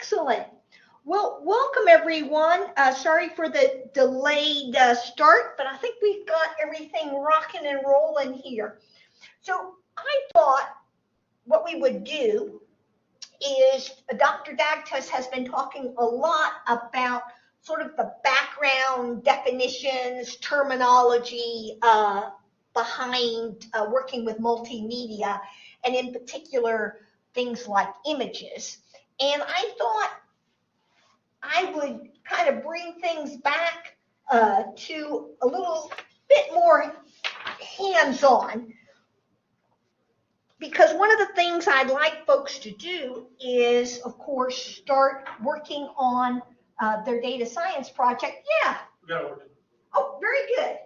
Excellent. Well, welcome everyone. Sorry for the delayed start, but I think we've got everything rocking and rolling here. So I thought what we would do is Dr. Dagtus has been talking a lot about sort of the background definitions, terminology behind working with multimedia, and in particular, things like images. And I thought I would kind of bring things back to a little bit more hands-on, because one of the things I'd like folks to do is, of course, start working on their data science project. Yeah. Oh, very good.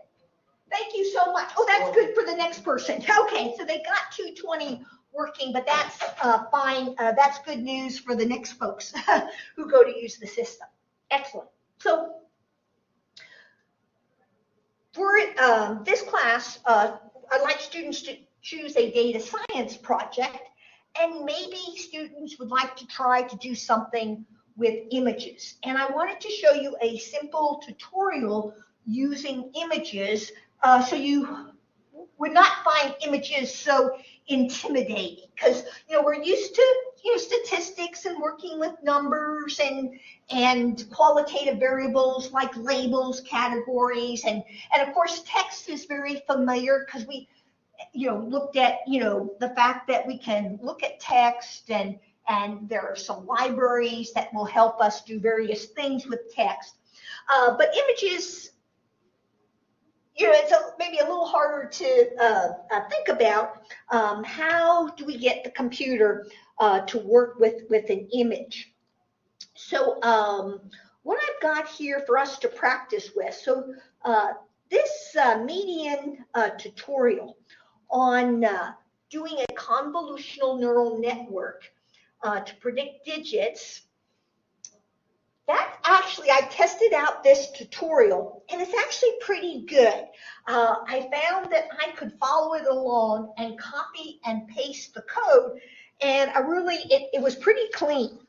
Thank you so much. Oh, that's good for the next person. Okay, so they got 220 working, but that's fine. That's good news for the next folks who go to use the system. Excellent. So for this class, I'd like students to choose a data science project, and maybe students would like to try to do something with images. And I wanted to show you a simple tutorial using images so you would not find images so intimidating, because we're used to statistics and working with numbers and qualitative variables like labels, categories, and of course text is very familiar because we looked at the fact that we can look at text, and there are some libraries that will help us do various things with text, but images, it's maybe a little harder to think about. How do we get the computer to work with an image? So what I've got here for us to practice with, so this median tutorial on doing a convolutional neural network to predict digits, that actually, I tested out this tutorial, and it's actually pretty good. I found that I could follow it along and copy and paste the code, and it was pretty clean.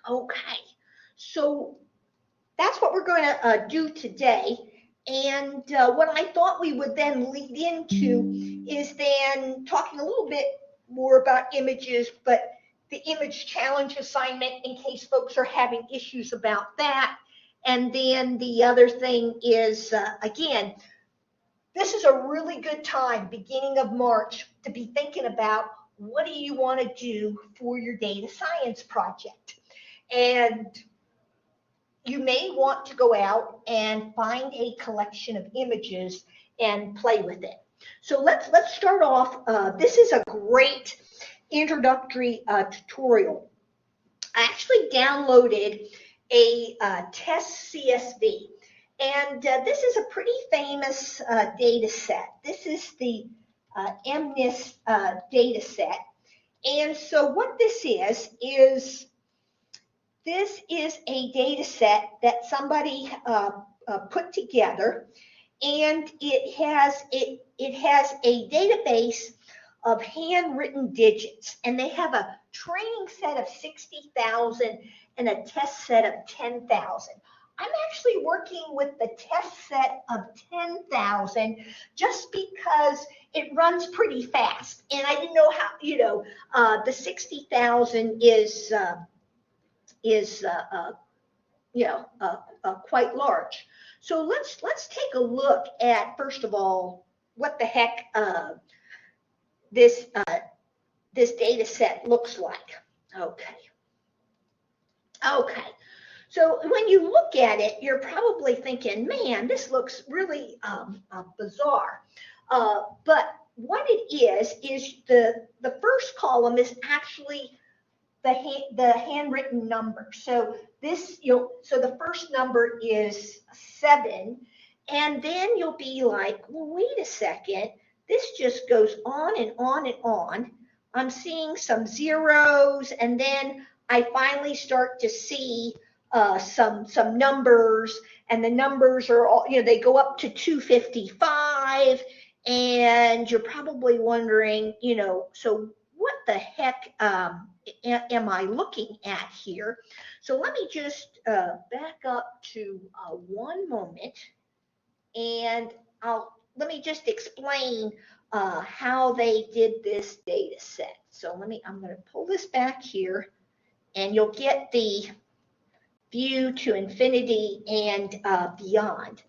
Okay, so that's what we're going to do today. And what I thought we would then lead into is then talking a little bit more about images, but the image challenge assignment in case folks are having issues about that. And then the other thing is, again, this is a really good time, beginning of March, to be thinking about what do you want to do for your data science project. And you may want to go out and find a collection of images and play with it. So let's start off. This is a great introductory tutorial. I actually downloaded a test CSV, and this is a pretty famous data set. This is the MNIST data set. And so what this is this is a data set that somebody put together, and it has a database of handwritten digits, and they have a training set of 60,000 and a test set of 10,000. I'm actually working with the test set of 10,000 just because it runs pretty fast, and I didn't know how, the 60,000 is quite large. So let's take a look at, first of all, what the heck this data set looks like. Okay. So when you look at it, you're probably thinking, man, this looks really bizarre. But what it is the first column is actually the handwritten number. So so the first number is 7, and then you'll be like, well, wait a second, this just goes on and on and on. I'm seeing some zeros, and then I finally start to see some numbers, and the numbers are all, they go up to 255, and you're probably wondering, so what the heck am I looking at here? So let me just back up to one moment, and let me just explain how they did this data set. So I'm going to pull this back here, and you'll get the view to infinity and beyond.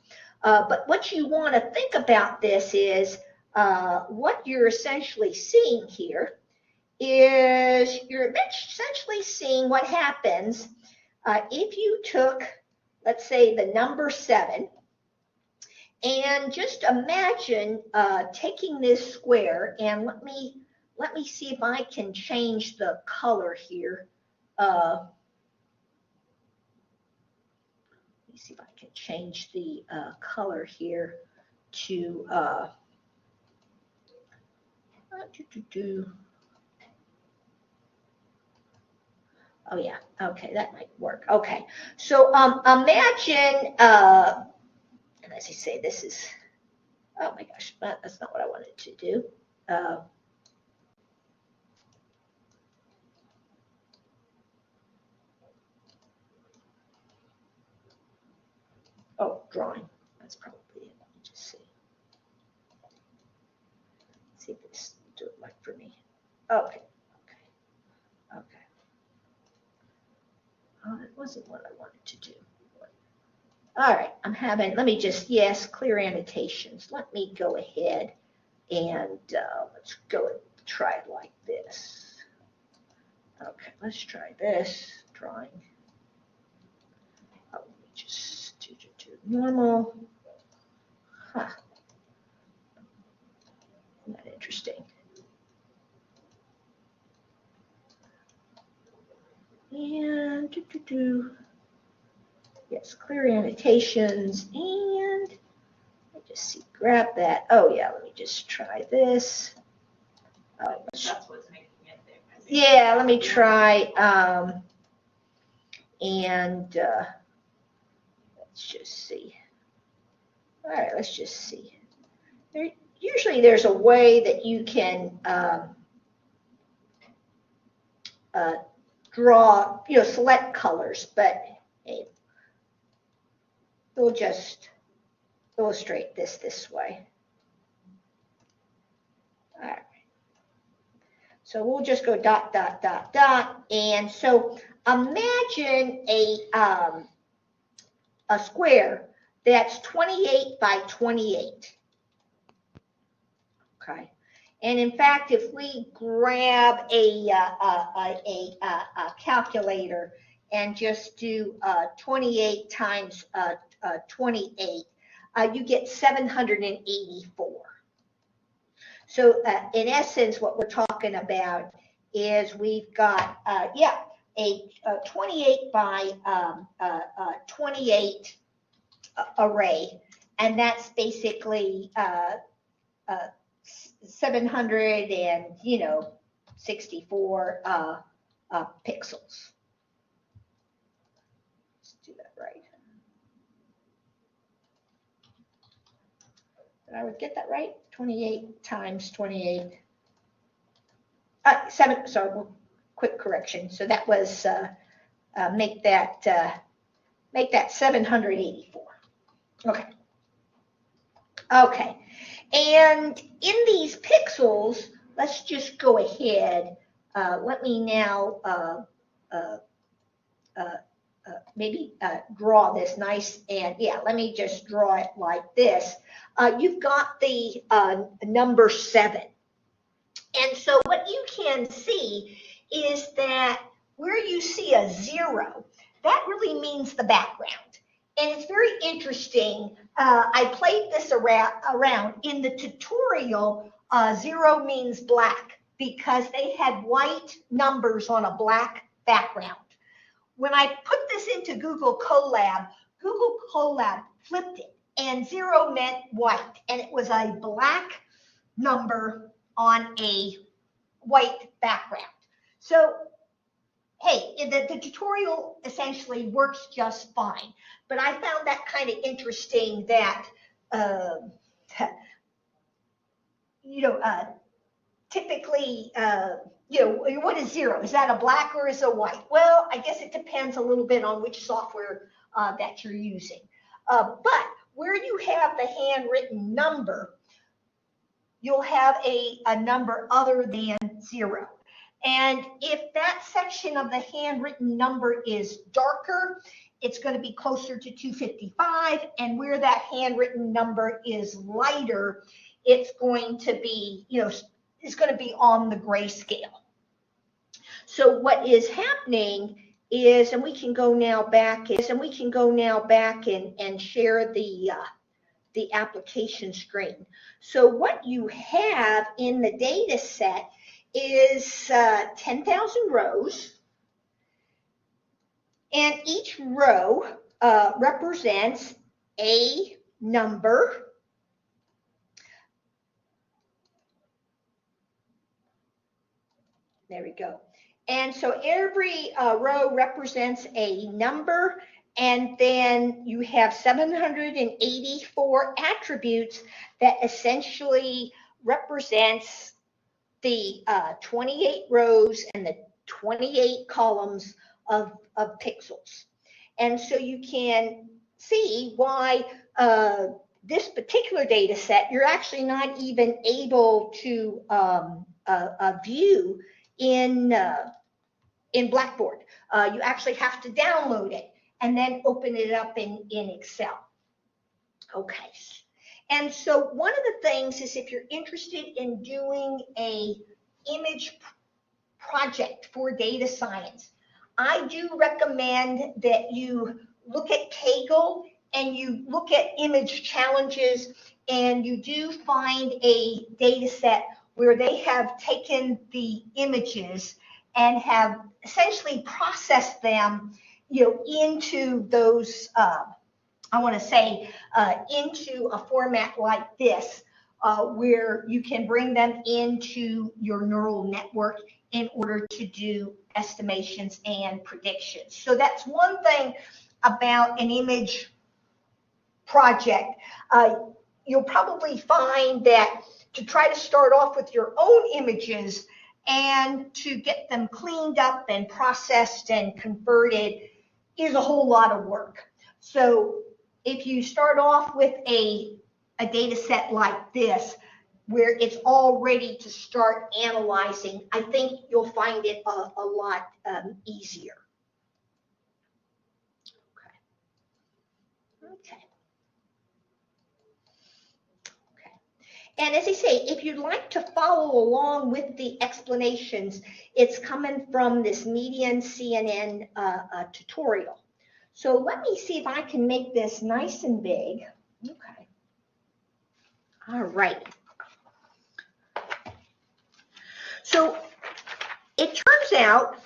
But what you want to think about this is what you're essentially seeing here is you're essentially seeing what happens if you took, let's say, the number 7, and just imagine taking this square, and let me see if I can change the color here. Let me see if I can change the color here to oh yeah, okay, that might work. Okay, so imagine, and as I say, this is, oh my gosh, that's not what I wanted to do. Oh, drawing, that's probably it. Let me just see. See if this will do it right for me. Okay. Oh, that wasn't what I wanted to do. All right, let me just, yes, clear annotations. Let me go ahead and let's go and try it like this. Okay, let's try this drawing. Oh, let me just do normal. Huh. Isn't that interesting? And yes, clear annotations, and let me just see, grab that. Oh yeah, let me just try this. That's what's making it there. Yeah, let me try, and let's just see. All right, let's just see. Usually there's a way that you can draw, select colors, but hey, we'll just illustrate this way. All right. So we'll just go dot, dot, dot, dot. And so imagine a square that's 28 by 28. Okay. And in fact, if we grab a calculator and just do 28 times 28, you get 784. So in essence, what we're talking about is we've got, a 28 by 28 array, and that's basically 764 pixels. Let's do that right. Did I get that right? 28 times 28. 7. Sorry, quick correction. So that was make that 784. Okay. Okay. And in these pixels, let's just go ahead. Let me now maybe draw this nice, and yeah, let me just draw it like this. You've got the number 7. And so what you can see is that where you see a 0, that really means the background. And it's very interesting. I played this around. In the tutorial, 0 means black because they had white numbers on a black background. When I put this into Google Colab flipped it, and 0 meant white, and it was a black number on a white background. So, hey, the tutorial essentially works just fine, but I found that kind of interesting that, typically what is 0? Is that a black or is it a white? Well, I guess it depends a little bit on which software that you're using. But where you have the handwritten number, you'll have a number other than 0. And if that section of the handwritten number is darker, it's going to be closer to 255. And where that handwritten number is lighter, it's going to be, it's going to be on the grayscale. So what is happening is, and we can go now back and share the application screen. So what you have in the data set is 10,000 rows, and each row represents a number. There we go. And so every row represents a number, and then you have 784 attributes that essentially represents the 28 rows and the 28 columns of pixels. And so you can see why this particular data set, you're actually not even able to view in Blackboard. You actually have to download it and then open it up in Excel. Okay. And so one of the things is, if you're interested in doing a image project for data science, I do recommend that you look at Kaggle and you look at image challenges, and you do find a data set where they have taken the images and have essentially processed them, into those, I want to say, into a format like this, where you can bring them into your neural network in order to do estimations and predictions. So that's one thing about an image project. You'll probably find that to try to start off with your own images and to get them cleaned up and processed and converted is a whole lot of work. So if you start off with a data set like this, where it's all ready to start analyzing, I think you'll find it a lot easier. Okay. And as I say, if you'd like to follow along with the explanations, it's coming from this Median CNN tutorial. So let me see if I can make this nice and big. Okay. All right. So it turns out,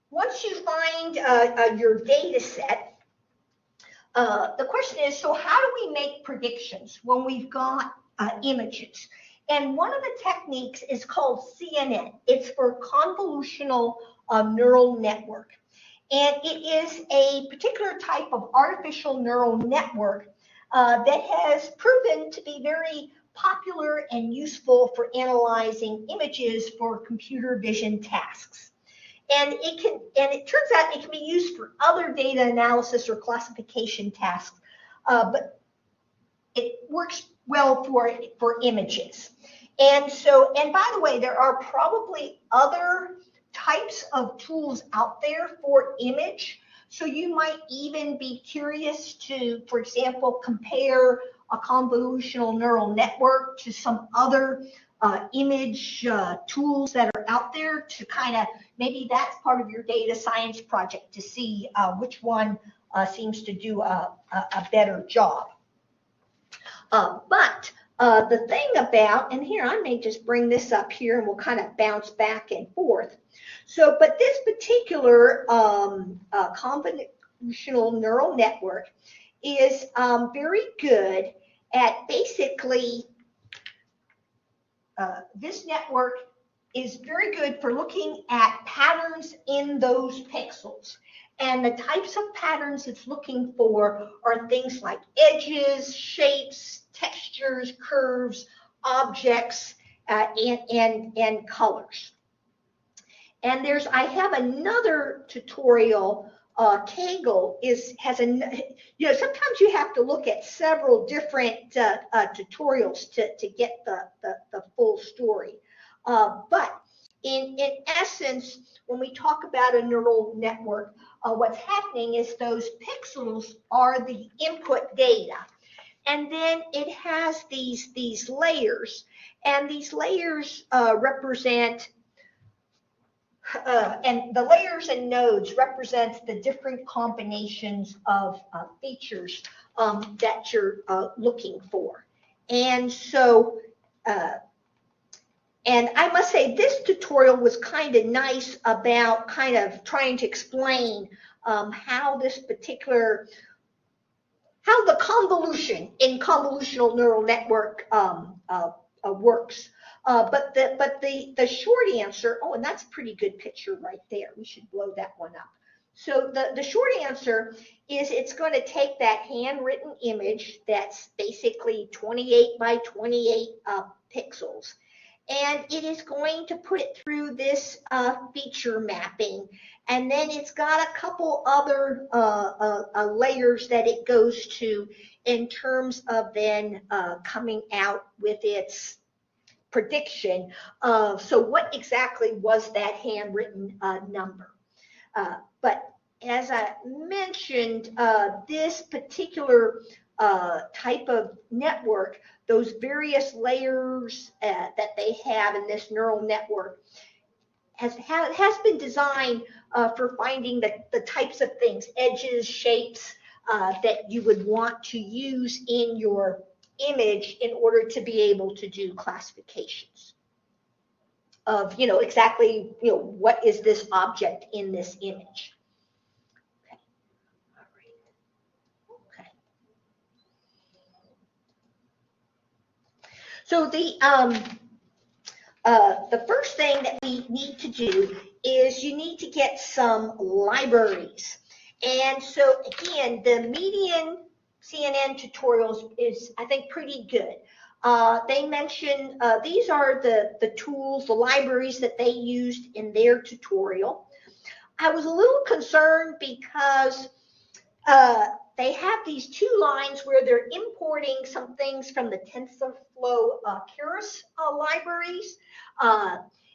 once you find your data set, the question is, so how do we make predictions when we've got images? And one of the techniques is called CNN. It's for convolutional neural network. And it is a particular type of artificial neural network that has proven to be very popular and useful for analyzing images for computer vision tasks. And it turns out it can be used for other data analysis or classification tasks, but it works well for images. And by the way, there are probably other types of tools out there for image. So you might even be curious to, for example, compare a convolutional neural network to some other image tools that are out there, to kind of, maybe that's part of your data science project, to see which one seems to do a better job. But the thing about, and here I may just bring this up here and we'll kind of bounce back and forth. So, but this particular convolutional neural network is very good at basically, this network is very good for looking at patterns in those pixels. And the types of patterns it's looking for are things like edges, shapes, textures, curves, objects, and colors. And I have another tutorial. Kaggle has sometimes you have to look at several different tutorials to get the full story. But in essence, when we talk about a neural network, what's happening is those pixels are the input data. And then it has these layers, and these layers represent and the layers and nodes represents the different combinations of features that you're looking for. And so, and I must say this tutorial was kind of nice about kind of trying to explain how this particular, how the convolution in convolutional neural network works. But the short answer, oh, and that's a pretty good picture right there. We should blow that one up. So the short answer is it's going to take that handwritten image that's basically 28 by 28 pixels, and it is going to put it through this feature mapping. And then it's got a couple other layers that it goes to in terms of then coming out with its prediction of, so what exactly was that handwritten number. But as I mentioned, this particular type of network, those various layers that they have in this neural network has been designed for finding the types of things, edges, shapes that you would want to use in your image in order to be able to do classifications of, exactly, what is this object in this image. Okay. All right. Okay. So the first thing that we need to do is you need to get some libraries. And so again, the median CNN tutorials is, I think, pretty good. They mention these are the tools, the libraries that they used in their tutorial. I was a little concerned because they have these two lines where they're importing some things from the TensorFlow Keras libraries.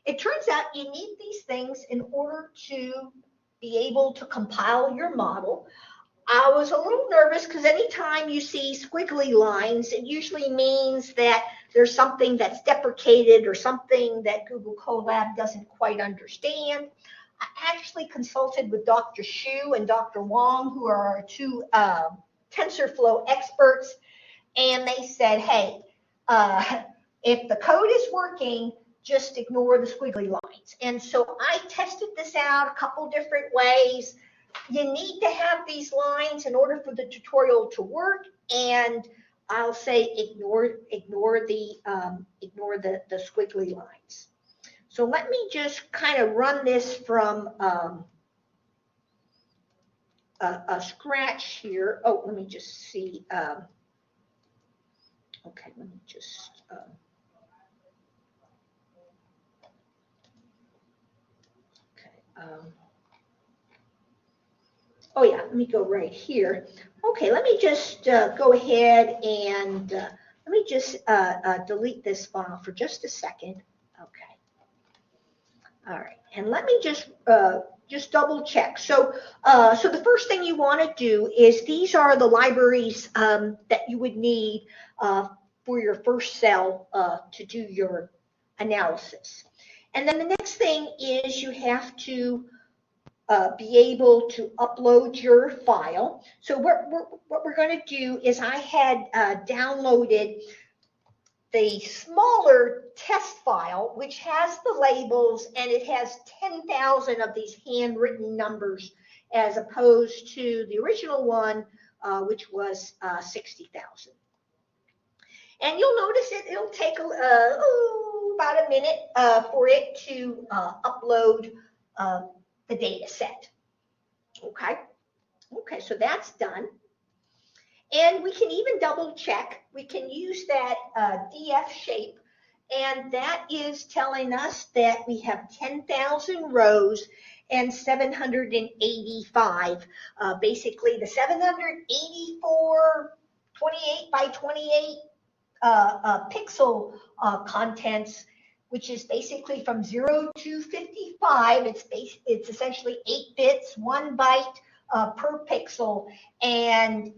It turns out you need these things in order to be able to compile your model. I was a little nervous because anytime you see squiggly lines, it usually means that there's something that's deprecated or something that Google Colab doesn't quite understand. I actually consulted with Dr. Xu and Dr. Wang, who are our two TensorFlow experts, and they said, hey, if the code is working, just ignore the squiggly lines. And so I tested this out a couple different ways. You need to have these lines in order for the tutorial to work, and I'll say ignore the squiggly lines. So let me just kind of run this from a scratch here. Oh, let me just see. Okay, let me just. Oh yeah, let me go right here. Okay, let me just go ahead and let me just delete this file for just a second. Okay. All right, and let me just double check. So, so the first thing you want to do is these are the libraries that you would need for your first cell to do your analysis. And then the next thing is you have to be able to upload your file. So what we're going to do is I had downloaded the smaller test file, which has the labels, and it has 10,000 of these handwritten numbers, as opposed to the original one, which was 60,000. And you'll notice it'll take about a minute for it to upload the data set. Okay. Okay, so that's done. And we can even double check. We can use that DF shape And that is telling us that we have 10,000 rows and 785. Basically, the 784 28 by 28 pixel contents, which is basically from 0 to 55. It's essentially 8 bits, 1 byte per pixel, and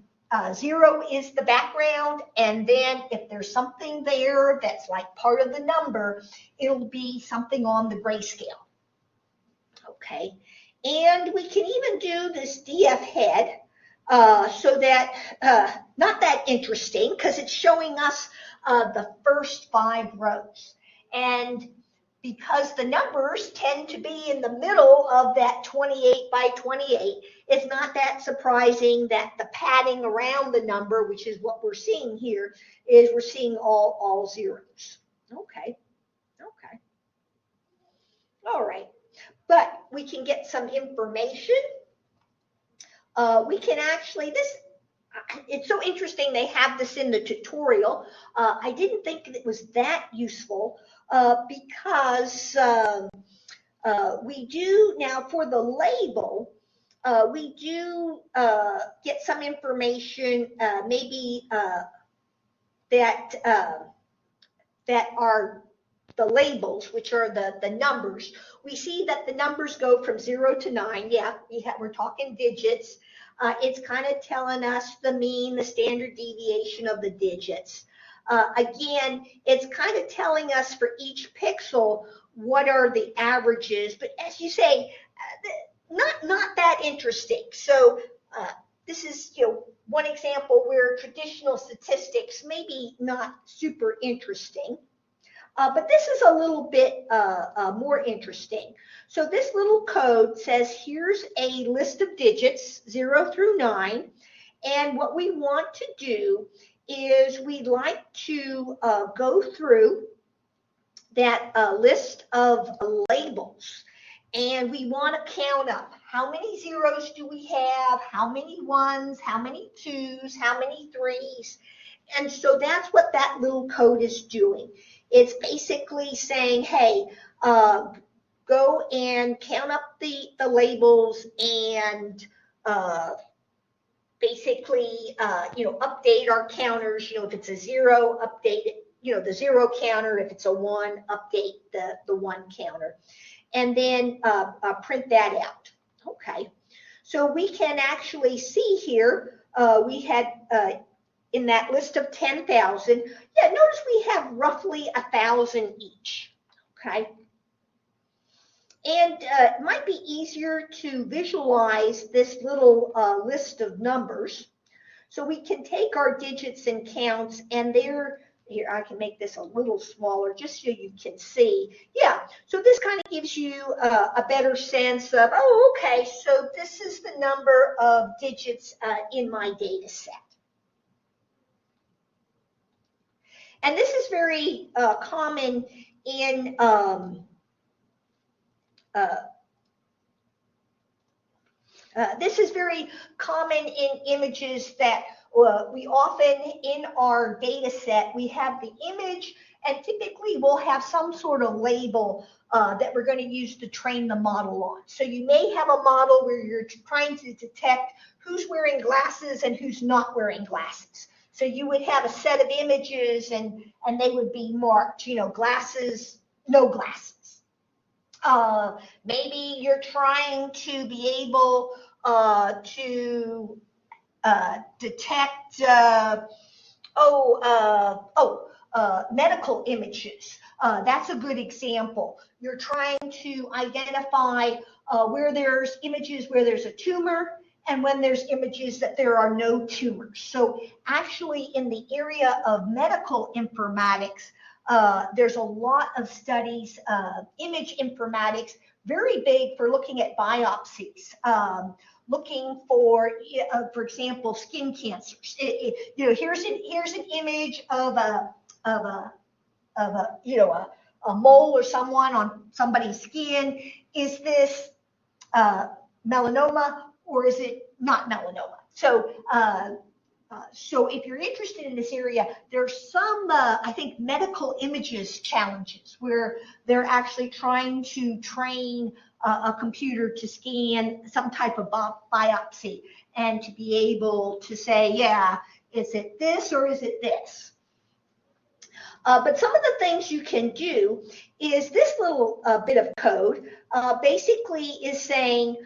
0 is the background, and then if there's something there that's like part of the number, it'll be something on the grayscale. Okay, and we can even do this DF head, so that, not that interesting because it's showing us the first 5 rows. And because the numbers tend to be in the middle of that 28 by 28, it's not that surprising that the padding around the number, which is what we're seeing here, is we're seeing all zeros. Okay, okay. All right, but we can get some information. We can actually, it's so interesting they have this in the tutorial. I didn't think it was that useful because we do, now for the label, we do get some information maybe that are the labels, which are the numbers. We see that the numbers go from 0 to 9. Yeah, we're talking digits. It's kind of telling us the mean, the standard deviation of the digits. Again, it's kind of telling us for each pixel what are the averages, but as you say, not that interesting. So this is one example where traditional statistics maybe not super interesting. But this is a little bit more interesting. So this little code says here's a list of digits 0 through 9, and what we want to do is we'd like to go through that list of labels, and we want to count up how many zeros do we have, how many ones, how many twos, how many threes. And so that's what that little code is doing. It's basically saying, hey, go and count up the labels and basically, update our counters. If it's a 0, update it, the 0 counter. If it's a 1, update the 1 counter. And then print that out. Okay. So we can actually see here, we had in that list of 10,000, yeah, notice we have roughly 1,000 each, okay? And it might be easier to visualize this little list of numbers. So we can take our digits and counts, and here, I can make this a little smaller just so you can see. Yeah, so this kind of gives you a better sense of, oh, okay, so this is the number of digits in my data set. And this is very common in images that we often, in our data set, we have the image, and typically we'll have some sort of label that we're going to use to train the model on. So you may have a model where you're trying to detect who's wearing glasses and who's not wearing glasses. So you would have a set of images, and they would be marked, glasses, no glasses. Maybe you're trying to be able to detect, medical images. That's a good example. You're trying to identify where there's images where there's a tumor, and when there's images that there are no tumors. So actually in the area of medical informatics, there's a lot of studies, image informatics, very big for looking at biopsies, looking for example, skin cancers. Here's an image of a mole or someone on somebody's skin. Is this melanoma, or is it not melanoma? So So if you're interested in this area, there's some, I think, medical images challenges where they're actually trying to train a computer to scan some type of biopsy and to be able to say, yeah, is it this or is it this? But some of the things you can do is this little bit of code basically is saying,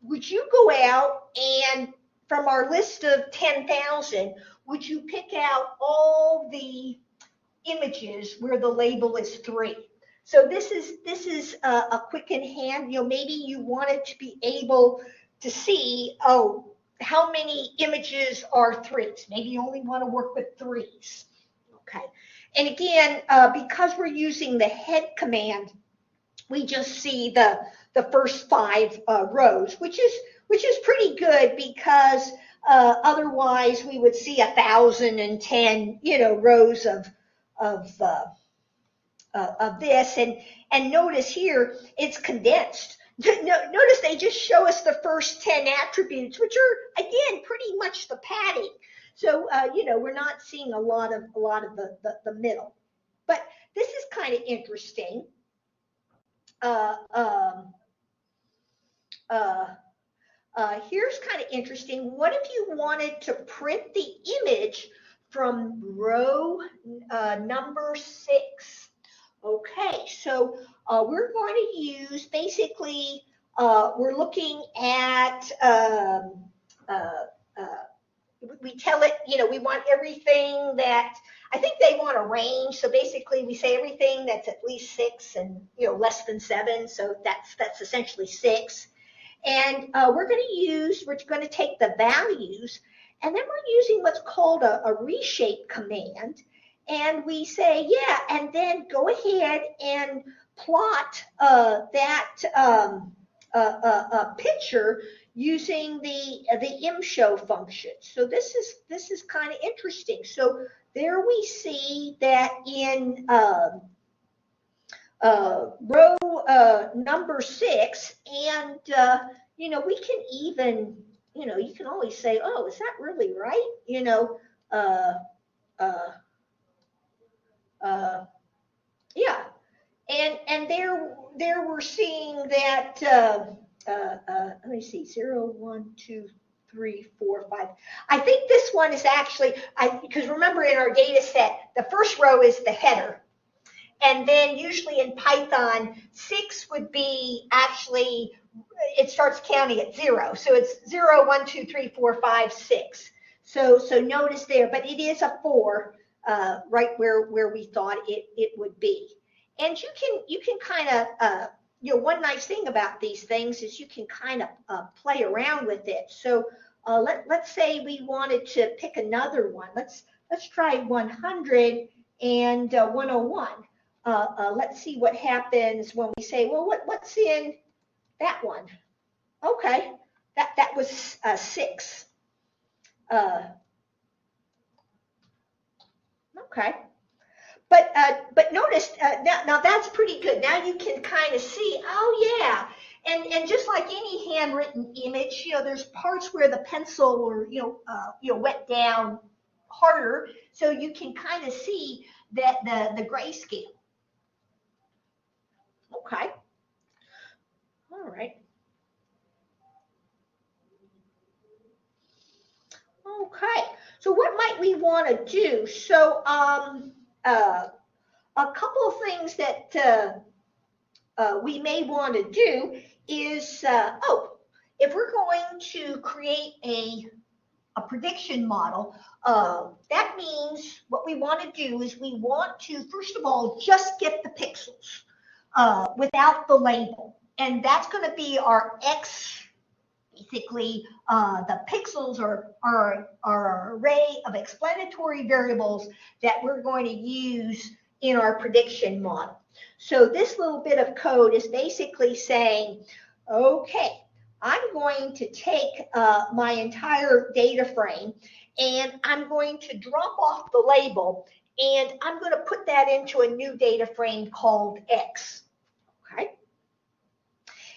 would you go out and from our list of 10,000, would you pick out all the images where the label is 3? So this is a quick in hand. You know, maybe you wanted to be able to see, oh, how many images are 3s? Maybe you only want to work with 3s. Okay. And again, because we're using the head command, we just see the first 5 rows, which is pretty good because otherwise we would see 1,010 rows of this, and notice here it's condensed. Notice they just show us the first 10 attributes, which are again pretty much the padding. So we're not seeing a lot of the middle, but this is kind of interesting. Here's kind of interesting. What if you wanted to print the image from row number 6? Okay, so we're going to use basically, we're looking at, we tell it, we want everything that, I think they want a range. So basically we say everything that's at least 6 and, less than 7. So that's essentially 6. And we're going to take the values, and then we're using what's called a reshape command. And we say, yeah, and then go ahead and plot that picture using the imshow function. So this is kind of interesting. So there we see that in row number 6, and we can even, you can always say, oh, is that really right? Yeah, and there we're seeing that. Let me see, 0, 1, 2, 3, 4, 5. I think this one is actually, because remember in our data set, the first row is the header. And then usually in Python, 6 would be actually, it starts counting at 0. So it's 0, 1, 2, 3, 4, 5, 6. So notice there, but it is a 4 right where we thought it would be. And you can kind of, one nice thing about these things is you can kind of play around with it. So let's say we wanted to pick another one. Let's try 100 and 101. Let's see what happens when we say, well, what's in that one? Okay, that was 6. Okay, but notice now that's pretty good. Now you can kind of see, oh yeah, and just like any handwritten image, there's parts where the pencil or went down harder, so you can kind of see that the grayscale. Okay. All right. Okay. So what might we want to do? So a couple of things that we may want to do is, if we're going to create a prediction model, that means what we want to do is we want to, first of all, just get the pixels without the label. And that's going to be our X. Basically, the pixels are an array of explanatory variables that we're going to use in our prediction model. So this little bit of code is basically saying, okay, I'm going to take my entire data frame and I'm going to drop off the label and I'm going to put that into a new data frame called X. Okay.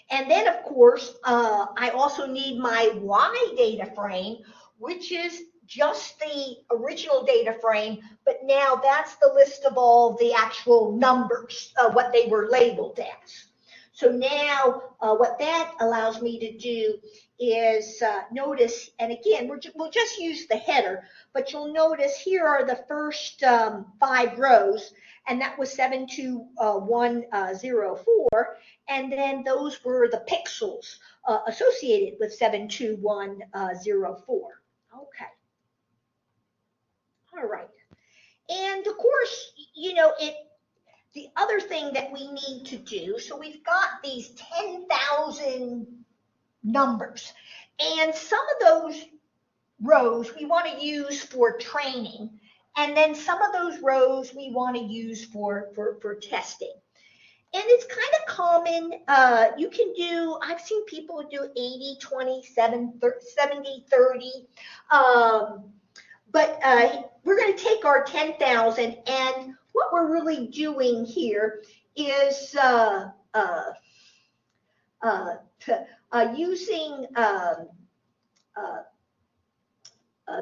And then, of course, I also need my Y data frame, which is just the original data frame, but now that's the list of all the actual numbers, what they were labeled as. So now what that allows me to do is notice, and again, we'll just use the header, but you'll notice here are the first 5 rows, and that was 72104, and then those were the pixels associated with 72104. Okay. All right. And of course, the other thing that we need to do, so we've got these 10,000 numbers, and some of those rows we want to use for training, and then some of those rows we want to use for testing. And it's kind of common. You can do, I've seen people do 80, 20, 70, 30. But we're going to take our 10,000, and what we're really doing here is using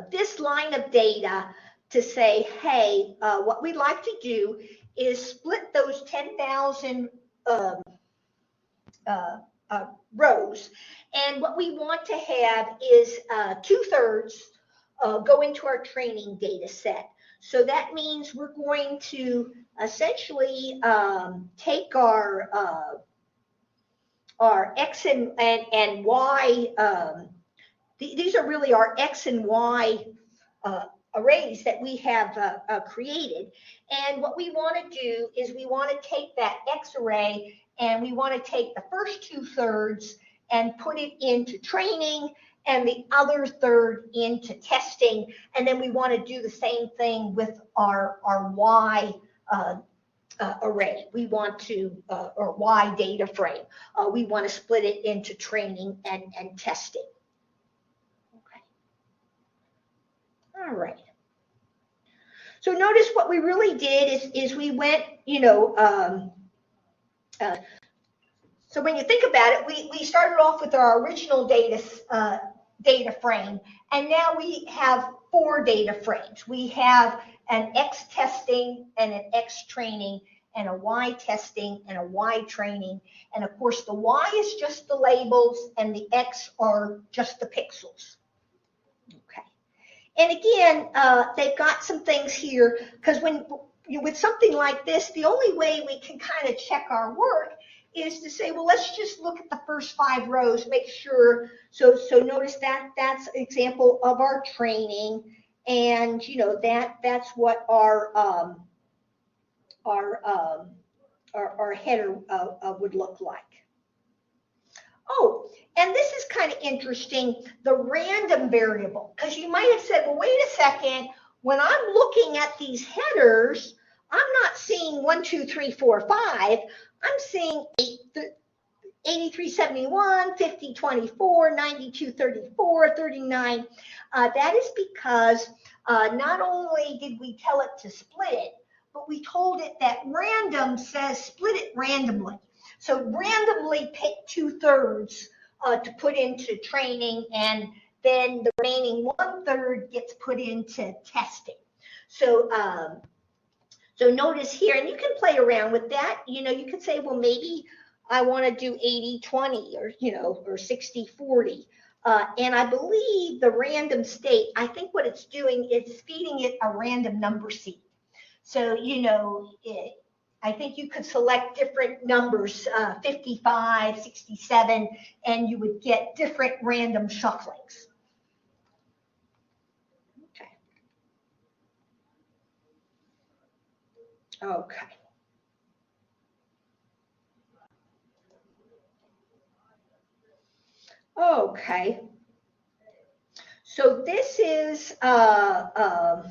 this line of data to say, hey, what we'd like to do is split those 10,000 rows, and what we want to have is 2/3 go into our training data set. So that means we're going to essentially take our X and Y, these are really our X and Y arrays that we have created. And what we want to do is we want to take that X array and we want to take the first 2/3 and put it into training and the other third into testing. And then we want to do the same thing with our Y array. We want to, or Y data frame. We want to split it into training and testing. Okay. All right. So notice what we really did is we went, so when you think about it, we started off with our original data frame, and now we have 4 data frames. We have an X testing and an X training and a Y testing and a Y training. And of course, the Y is just the labels and the X are just the pixels. Okay. And again, they've got some things here, because with something like this, the only way we can kind of check our work is to say, well, let's just look at the first 5 rows, make sure. So notice that's an example of our training, and that's what our header would look like. Oh, and this is kind of interesting, the random variable, because you might have said, well, wait a second, when I'm looking at these headers, I'm not seeing 1, 2, 3, 4, 5. I'm seeing 8371, 5024, 9234, 39. That is because not only did we tell it to split it, but we told it that random says split it randomly. So randomly pick 2/3 to put into training, and then the remaining 1/3 gets put into testing. So notice here, and you can play around with that. You could say, well, maybe I want to do 80-20 or 60-40. And I believe the random state, I think what it's doing is feeding it a random number seed. So, I think you could select different numbers, 55, 67, and you would get different random shufflings. Okay. Okay. So this is now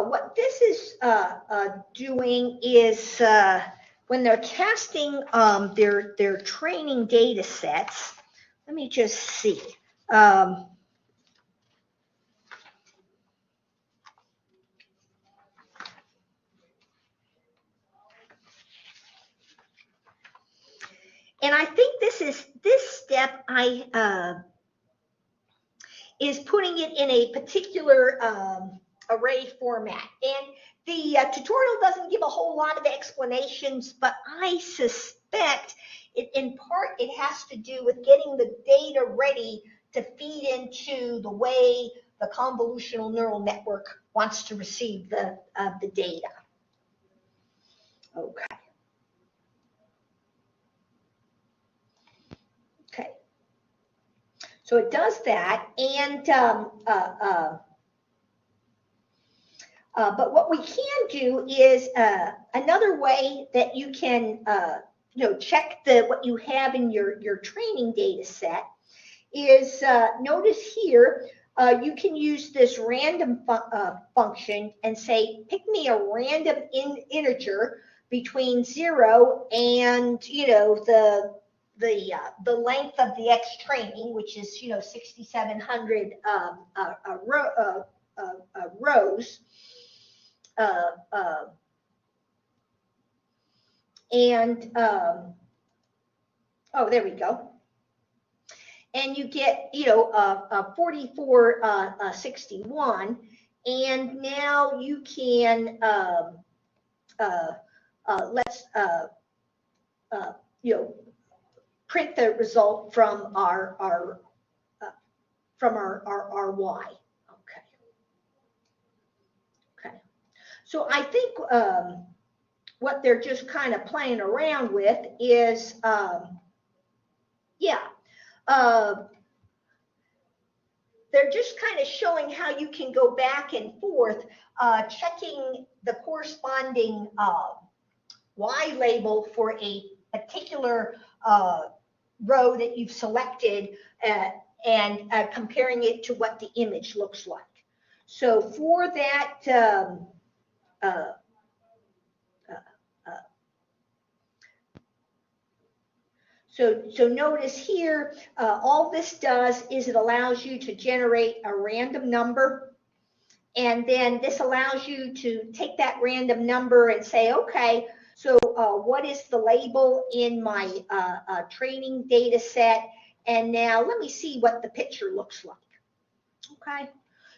what this is doing is when they're testing their training data sets. Let me just see. And I think this step is putting it in a particular array format. And the tutorial doesn't give a whole lot of explanations, but I suspect in part it has to do with getting the data ready to feed into the way the convolutional neural network wants to receive the data. Okay. Okay. So it does that, and but what we can do is another way that you can check what you have in your training data set is notice here you can use this random function and say pick me a random integer between 0 and the length of the X training, which is 6,700 rows. Oh, there we go. And you get 4461, and now you can let's print the result from our Y. Okay. So I think what they're just kind of playing around with is they're just kind of showing how you can go back and forth checking the corresponding Y label for a particular row that you've selected and comparing it to what the image looks like. So for that So notice here, all this does is it allows you to generate a random number, and then this allows you to take that random number and say, okay, so what is the label in my training data set? And now let me see what the picture looks like. Okay,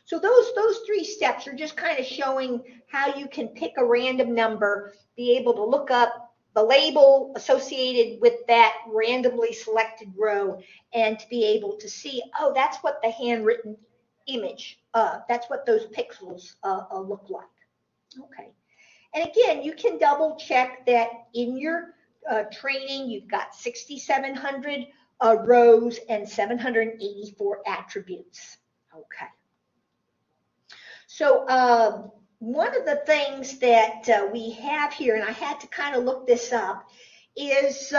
so those 3 steps are just kind of showing how you can pick a random number, be able to look up the label associated with that randomly selected row, and to be able to see, oh, that's what the handwritten image, that's what those pixels look like. Okay. And again, you can double check that in your training, you've got 6,700 rows and 784 attributes. Okay. So one of the things that we have here, and I had to kind of look this up, is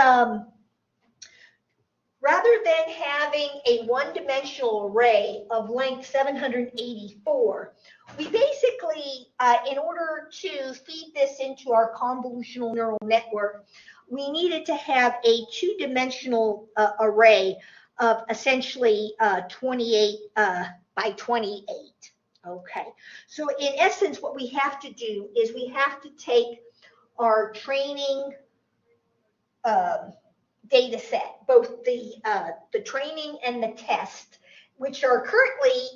rather than having a one-dimensional array of length 784, we basically, in order to feed this into our convolutional neural network, we needed to have a two-dimensional array of essentially 28 by 28. Okay, so in essence, what we have to do is we have to take our training data set, both the training and the test, which are currently,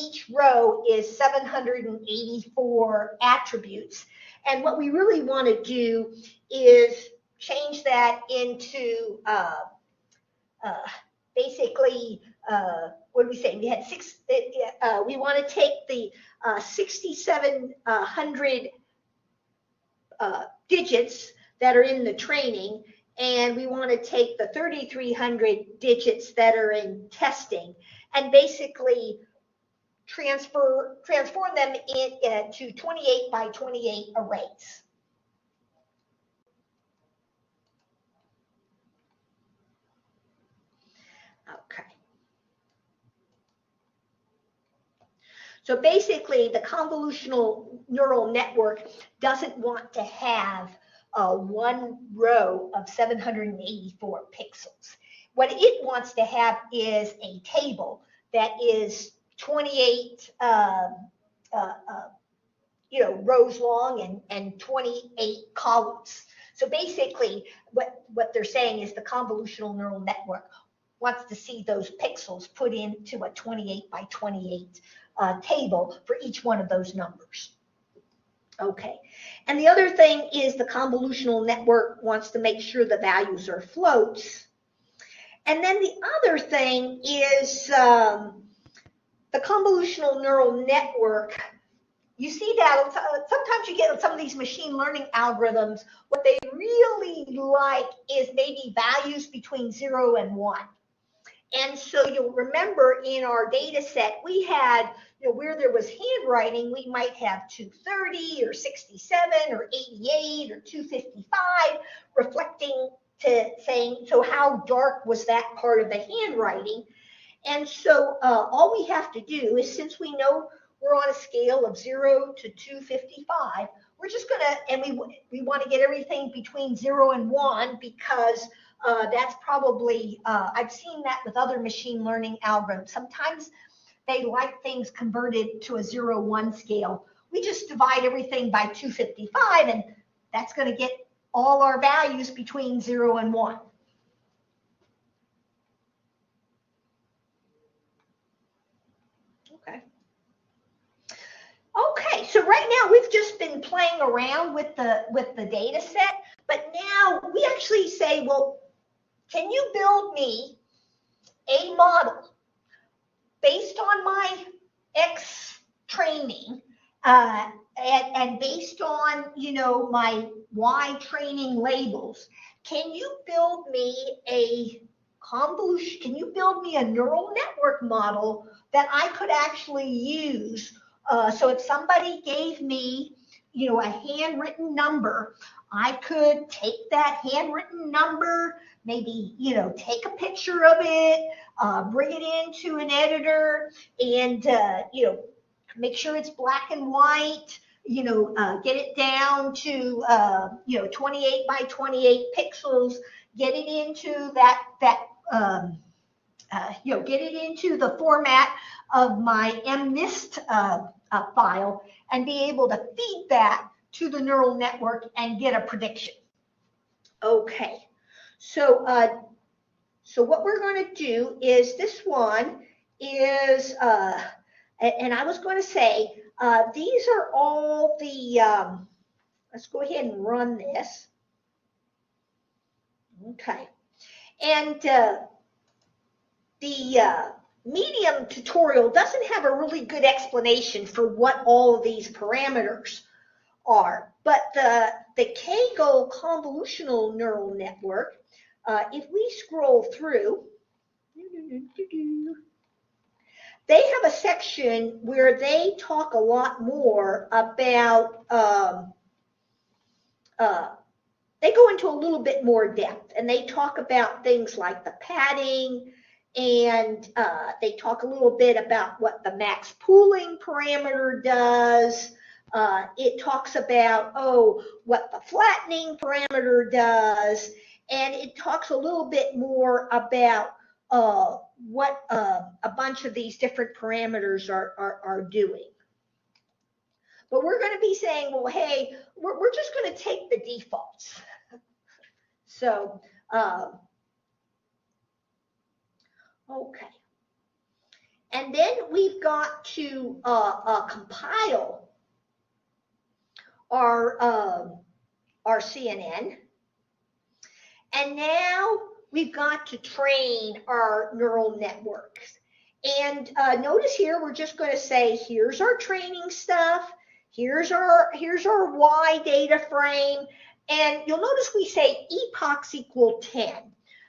each row is 784 attributes. And what we really want to do is change that into basically, what did we say? We had we want to take the 6,700 digits that are in the training, and we want to take the 3,300 digits that are in testing, and basically transform them into 28 by 28 arrays. Okay. So basically, the convolutional neural network doesn't want to have one row of 784 pixels. What it wants to have is a table that is 28 rows long and 28 columns. So basically, what they're saying is the convolutional neural network wants to see those pixels put into a 28 by 28 table for each one of those numbers. Okay, and the other thing is the convolutional network wants to make sure the values are floats. And then the other thing is the convolutional neural network. You see that sometimes you get some of these machine learning algorithms, what they really like is maybe values between 0 and 1. And so you'll remember in our data set, we had, where there was handwriting, we might have 230 or 67 or 88 or 255, reflecting to saying, so how dark was that part of the handwriting? And so all we have to do is, since we know we're on a scale of 0 to 255, we're just going to, and we want to get everything between 0 and 1 because that's probably, I've seen that with other machine learning algorithms. Sometimes they like things converted to a 0-1 scale. We just divide everything by 255, and that's going to get all our values between 0 and 1. Okay, so right now we've just been playing around with the data set, but now we actually say, well, can you build me a model based on my X training and based on, my Y training labels? Can you build me a convolution? Can you build me a neural network model that I could actually use? So if somebody gave me, a handwritten number, I could take that handwritten number, maybe, take a picture of it, bring it into an editor, and, make sure it's black and white, get it down to, 28 by 28 pixels, get it into get it into the format of my MNIST file and be able to feed that to the neural network and get a prediction. Okay, so what we're going to do is this one is, and I was going to say, these are all the, let's go ahead and run this. Okay, and the Medium tutorial doesn't have a really good explanation for what all of these parameters are, but the Kaggle convolutional neural network, if we scroll through, they have a section where they talk a lot more about, they go into a little bit more depth, and they talk about things like the padding, and they talk a little bit about what the max pooling parameter does. It talks about, what the flattening parameter does, and it talks a little bit more about what a bunch of these different parameters are doing. But we're going to be saying, well, hey, we're just going to take the defaults. So, okay. And then we've got to compile our CNN. And now we've got to train our neural networks. And notice here, we're just going to say, here's our training stuff. Here's our Y data frame. And you'll notice we say epochs equal 10.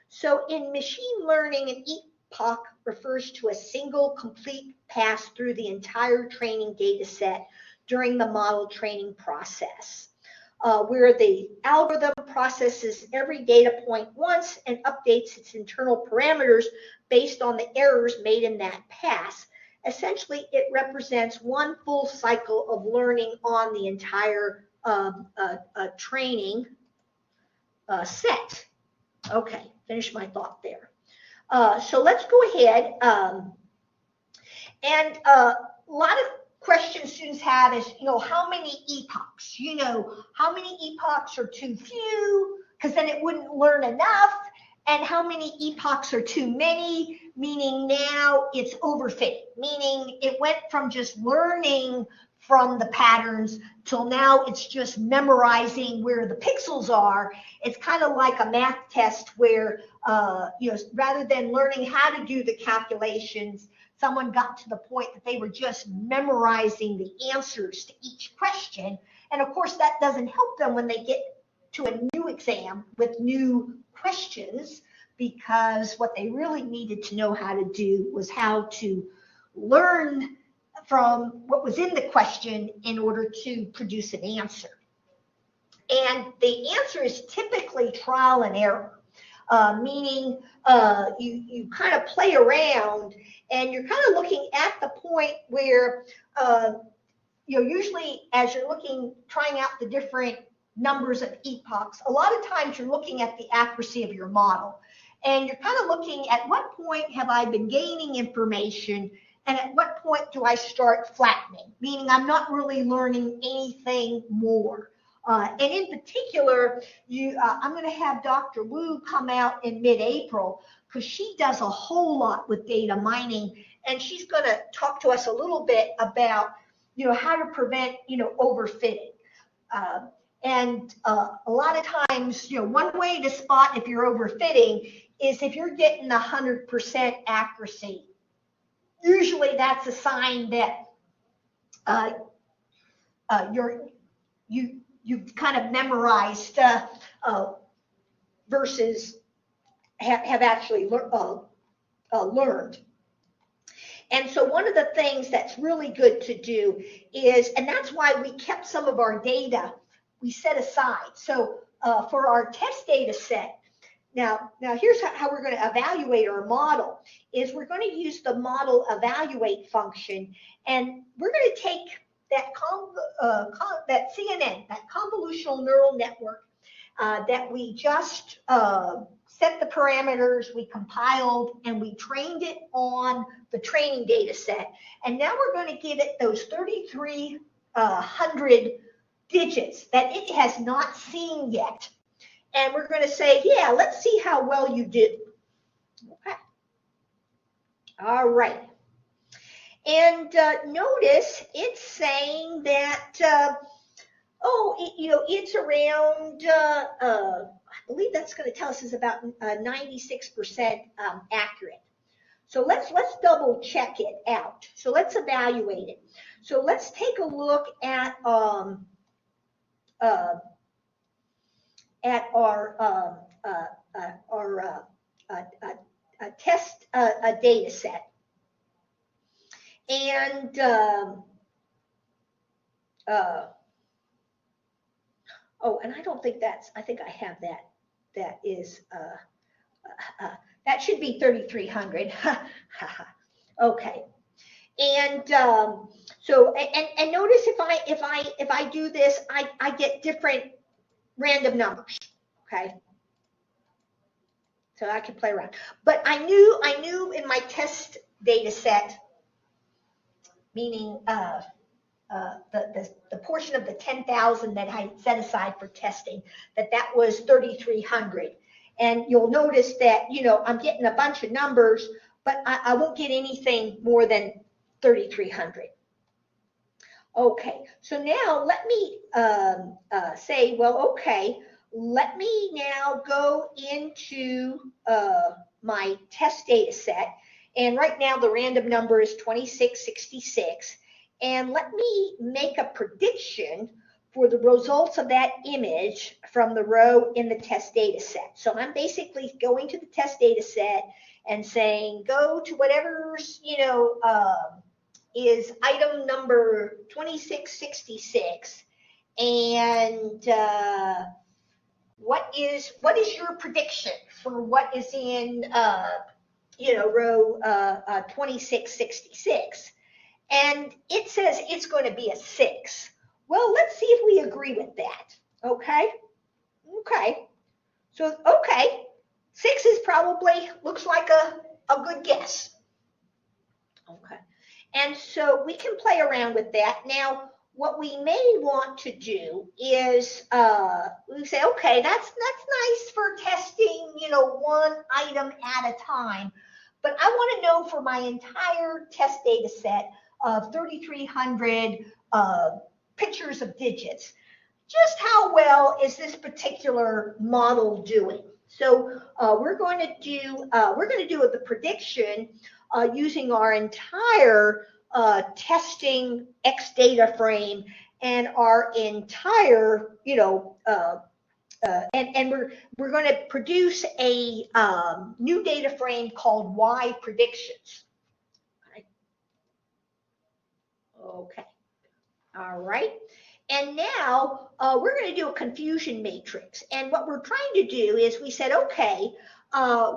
So in machine learning, an epoch refers to a single complete pass through the entire training data set during the model training process, where the algorithm processes every data point once and updates its internal parameters based on the errors made in that pass. Essentially, it represents one full cycle of learning on the entire training set. Okay, finish my thought there. So let's go ahead. And a lot of questions students have is, how many epochs? How many epochs are too few? Because then it wouldn't learn enough. And how many epochs are too many, meaning now it's overfitting, meaning it went from just learning from the patterns till now it's just memorizing where the pixels are. It's kind of like a math test where, rather than learning how to do the calculations, someone got to the point that they were just memorizing the answers to each question. And of course, that doesn't help them when they get to a new exam with new questions, because what they really needed to know how to do was how to learn from what was in the question in order to produce an answer. And the answer is typically trial and error, meaning you kind of play around and you're kind of looking at the point where, usually as you're trying out the different numbers of epochs, a lot of times you're looking at the accuracy of your model. And you're kind of looking at what point have I been gaining information and at what point do I start flattening, meaning I'm not really learning anything more. And in particular, I'm going to have Dr. Wu come out in mid-April because she does a whole lot with data mining, and she's going to talk to us a little bit about, how to prevent, overfitting. And a lot of times, one way to spot if you're overfitting is if you're getting 100% accuracy. Usually that's a sign that you've kind of memorized versus have actually learned. And so one of the things that's really good to do is, and that's why we kept some of our data we set aside. So for our test data set, now here's how we're going to evaluate our model, is we're going to use the model evaluate function, and we're going to take that CNN, that convolutional neural network that we just set the parameters, we compiled, and we trained it on the training data set. And now we're going to give it those 3,300 digits that it has not seen yet. And we're going to say, yeah, let's see how well you do. Okay. All right. And notice it's saying that, it's around, I believe that's going to tell us is about 96% accurate. So let's double check it out. So let's evaluate it. So let's take a look at our test data set. And and I don't think I think I have that. That is, that should be 3,300. Okay. And so, and notice if I do this, I get different random numbers. Okay. So I can play around. But I knew in my test data set, meaning the portion of the 10,000 that I set aside for testing, that was 3,300. And you'll notice that, I'm getting a bunch of numbers, but I won't get anything more than 3,300. Okay, so now let me say, well, okay, let me now go into my test data set. And right now the random number is 2666. And let me make a prediction for the results of that image from the row in the test data set. So I'm basically going to the test data set and saying, go to whatever's, is item number 2666. And what is your prediction for what is in, row 2666? And it says it's going to be a 6. Well, let's see if we agree with that. Okay. Okay. So, okay. 6 is probably, looks like a good guess. Okay. And so we can play around with that. Now, what we may want to do is we say, okay, that's nice for testing, one item at a time. But I want to know for my entire test data set of 3,300 pictures of digits, just how well is this particular model doing? So we're going to do the prediction using our entire testing X data frame and our entire, and we're going to produce a new data frame called Y predictions. Okay. All right. And now we're going to do a confusion matrix. And what we're trying to do is we said, okay,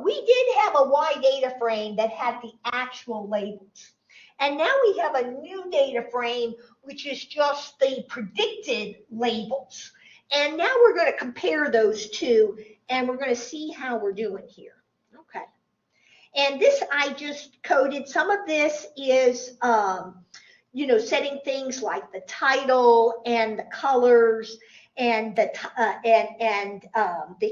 we did have a Y data frame that had the actual labels. And now we have a new data frame, which is just the predicted labels. And now we're going to compare those two, and we're going to see how we're doing here. Okay. And this I just coded. Some of this is setting things like the title and the colors and the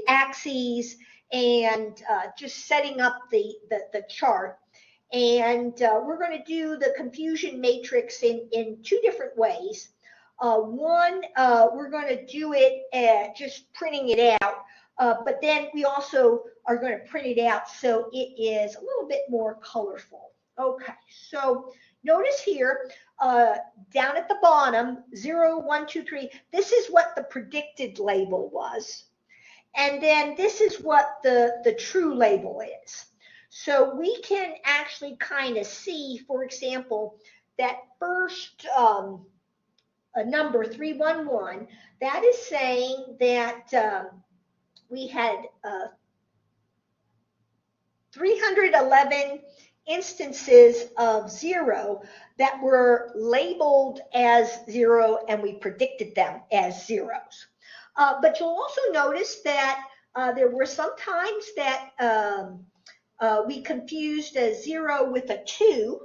axes and just setting up the chart. And we're going to do the confusion matrix in two different ways. One, we're going to do it just printing it out, but then we also are going to print it out so it is a little bit more colorful. Okay, so notice here, down at the bottom, 0, 1, 2, 3, this is what the predicted label was. And then this is what the true label is. So we can actually kind of see, for example, that first number 311, that is saying that we had 311 instances of 0 that were labeled as 0, and we predicted them as zeros. But you'll also notice that there were some times that we confused a 0 with a 2.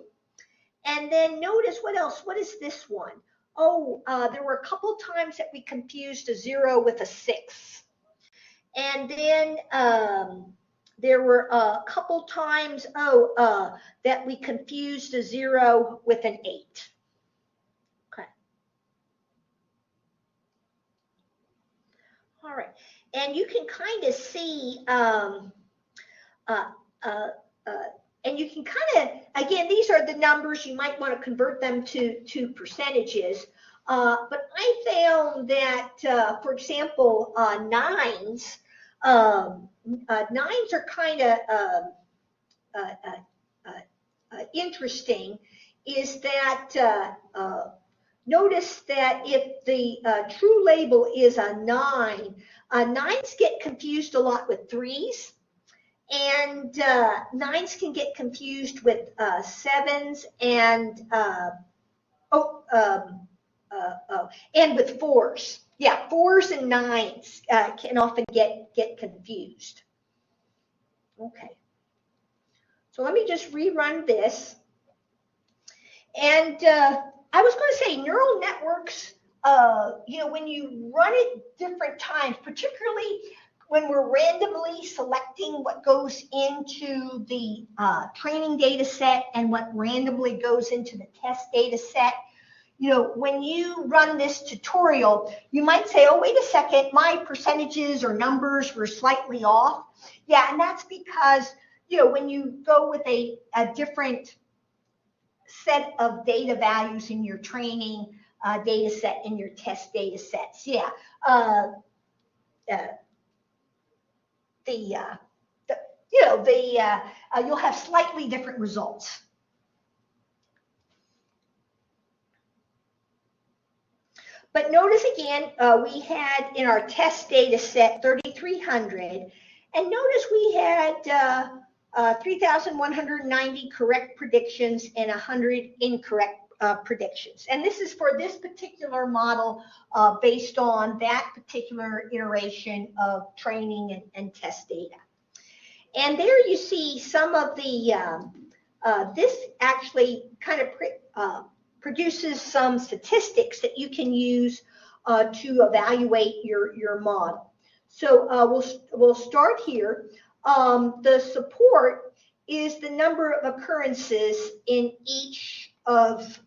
And then notice what else? What is this one? Oh, there were a couple times that we confused a 0 with a 6. And then there were a couple times, that we confused a 0 with an 8. Okay. All right. And you can kind of see, and you can kind of, again, these are the numbers. You might want to convert them to percentages. But I found that, for example, nines are kind of interesting, is that notice that if the true label is a 9, nines get confused a lot with 3s. And nines can get confused with 7s and and with 4s. Yeah, 4s and 9s can often get confused. Okay. So let me just rerun this. And I was going to say neural networks, when you run it different times, particularly when we're randomly selecting what goes into the training data set and what randomly goes into the test data set, when you run this tutorial, you might say, oh, wait a second, my percentages or numbers were slightly off. Yeah, and that's because, when you go with a different set of data values in your training data set and your test data sets, yeah. You'll have slightly different results. But notice again, we had in our test data set 3,300, and notice we had 3,190 correct predictions and 100 incorrect predictions. And this is for this particular model based on that particular iteration of training and test data. And there you see some of the, this actually kind of produces some statistics that you can use to evaluate your model. So we'll start here. The support is the number of occurrences in each of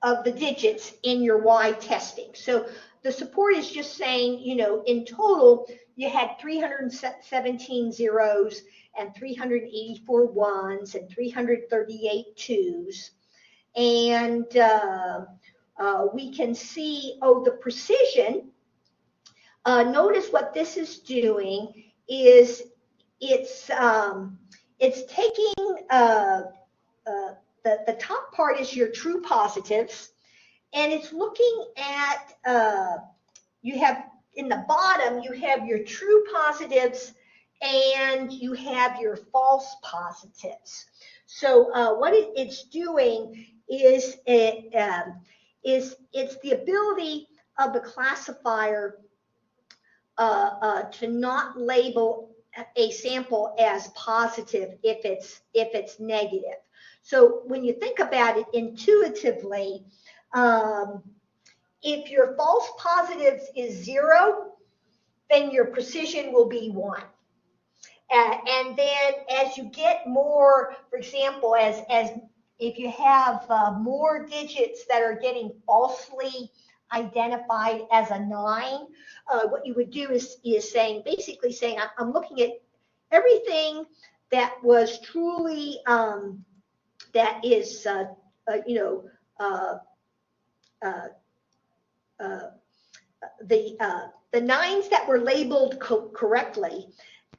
the digits in your Y testing. So the support is just saying, you know, in total, you had 317 zeros and 384 ones and 338 twos. And we can see, the precision. Notice what this is doing is it's taking the top part is your true positives, and it's looking at, you have in the bottom, you have your true positives and you have your false positives. So what it's doing is it's the ability of the classifier to not label a sample as positive if it's negative. So when you think about it intuitively, if your false positives is 0, then your precision will be 1. And then as you get more, for example, as if you have more digits that are getting falsely identified as a 9, what you would do is basically saying, I'm looking at everything that was truly that is the 9s that were labeled correctly,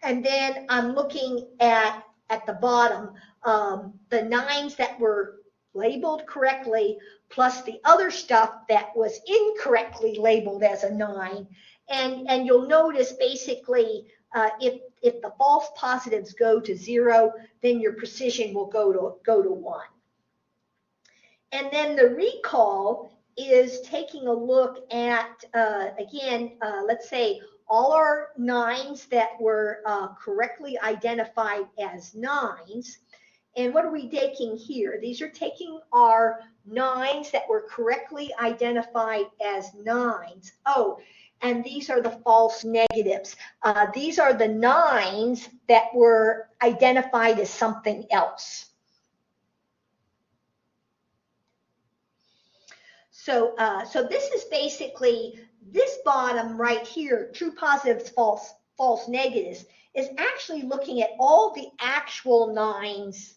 and then I'm looking at the bottom the 9s that were labeled correctly plus the other stuff that was incorrectly labeled as a 9, and you'll notice basically if the false positives go to 0, then your precision will go to 1. And then the recall is taking a look at, again, let's say all our 9s that were correctly identified as 9s. And what are we taking here? These are taking our 9s that were correctly identified as 9s. Oh, and these are the false negatives. These are the 9s that were identified as something else. So this is basically, this bottom right here, true positives, false negatives, is actually looking at all the actual 9s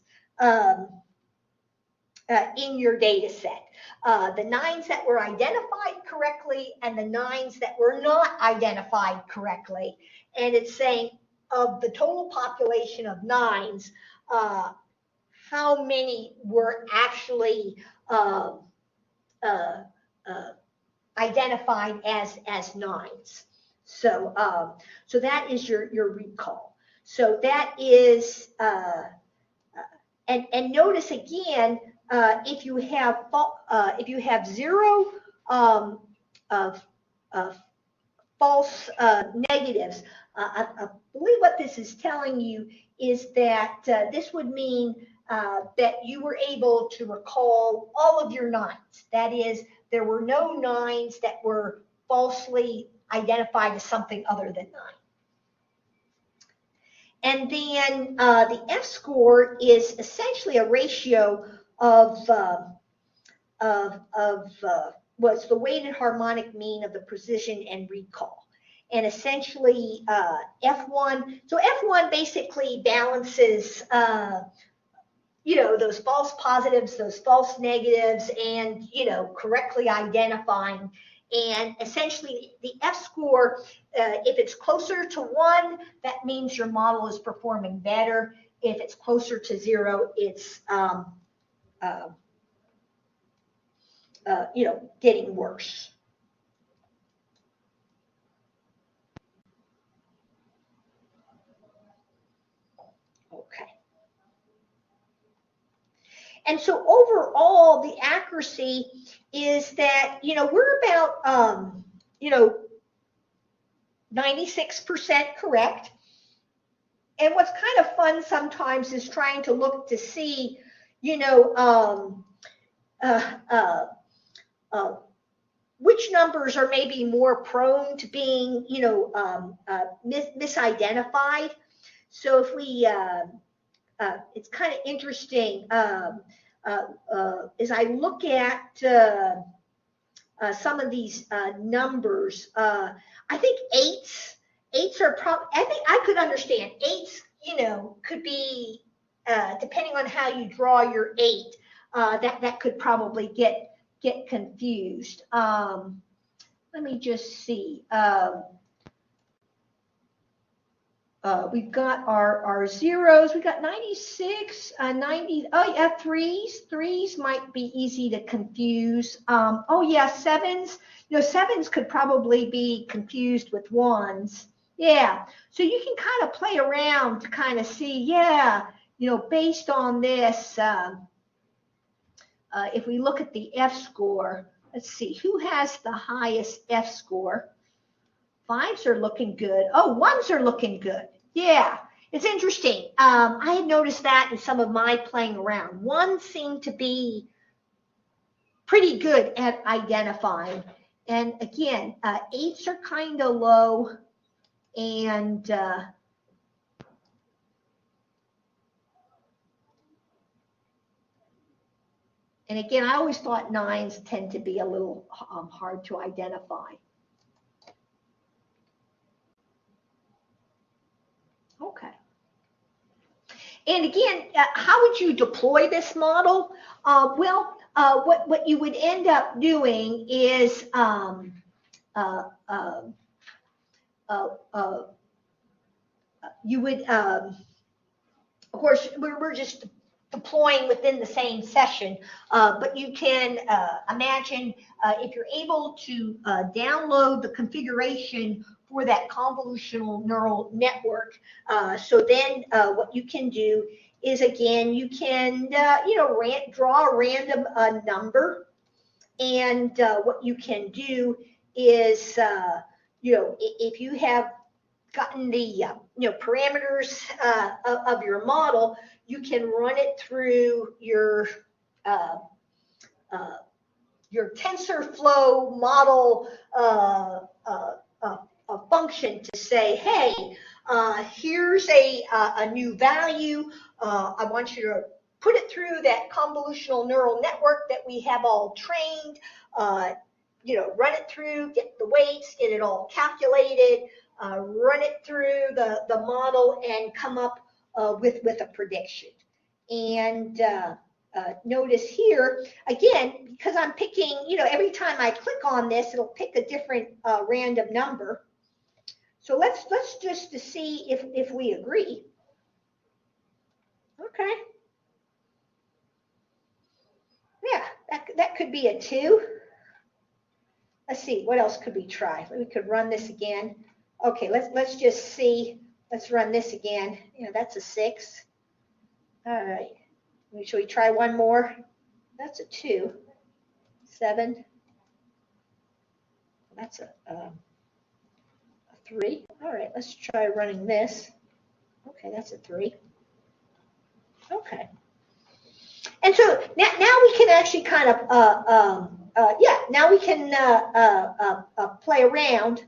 in your data set. The 9s that were identified correctly and the 9s that were not identified correctly. And it's saying of the total population of 9s, how many were actually identified as 9s. So that is your recall. So that is, and notice again, if you have 0 false negatives, I believe what this is telling you is that this would mean that you were able to recall all of your 9s. That is, there were no 9s that were falsely identified as something other than 9. And then the F-score is essentially a ratio of what's the weighted harmonic mean of the precision and recall. And essentially F1, so F1 basically balances those false positives, those false negatives, and correctly identifying. And essentially the F-score, if it's closer to 1, that means your model is performing better. If it's closer to 0, it's getting worse. Okay. And so overall, the accuracy is that, we're about, 96% correct. And what's kind of fun sometimes is trying to look to see, uh, uh, uh, which numbers are maybe more prone to being, misidentified. So if we, it's kind of interesting, as I look at some of these numbers, I think eights are probably, I think I could understand eights, could be, depending on how you draw your eight, that could probably get confused. Let me just see. We've got our zeros. We got 96, 90. Oh yeah, threes might be easy to confuse. Oh yeah, sevens. Sevens could probably be confused with ones. Yeah, so you can kind of play around to kind of see, yeah, based on this, if we look at the F score, let's see, who has the highest F score? Fives are looking good. Oh, ones are looking good. Yeah, it's interesting. I had noticed that in some of my playing around. Ones seem to be pretty good at identifying. And again, eights are kind of low. And again, I always thought nines tend to be a little hard to identify. Okay. And again, how would you deploy this model? What you would end up doing is you would, of course, we're just deploying within the same session, but you can imagine if you're able to download the configuration for that convolutional neural network. So then what you can do is, again, you can, draw a random number. And what you can do is, if you have gotten the, parameters of your model, you can run it through your TensorFlow model a function to say, hey, here's a new value. I want you to put it through that convolutional neural network that we have all trained. Run it through, get the weights, get it all calculated, run it through the model, and come up with a prediction. And notice here, again, because I'm picking, every time I click on this, it'll pick a different random number. So let's just to see if we agree. Okay. Yeah, that could be a 2. Let's see, what else could we try? We could run this again. Okay, let's just see. Let's run this again. That's a 6. All right. Should we try one more? That's a 2. 7. That's a 3. All right, let's try running this. Okay, that's a 3. Okay. And so now we can actually kind of, now we can play around.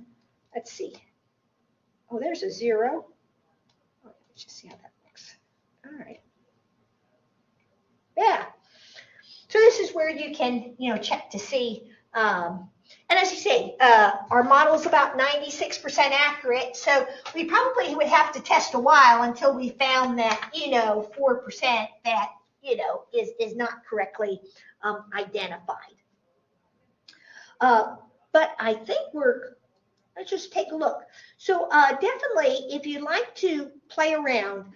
Let's see. Oh, there's a 0. Let's just see how that looks. All right. Yeah. So this is where you can, check to see. And as you say, our model is about 96% accurate. So we probably would have to test a while until we found that, 4% that, is not correctly identified. But I think let's just take a look. So definitely, if you'd like to play around,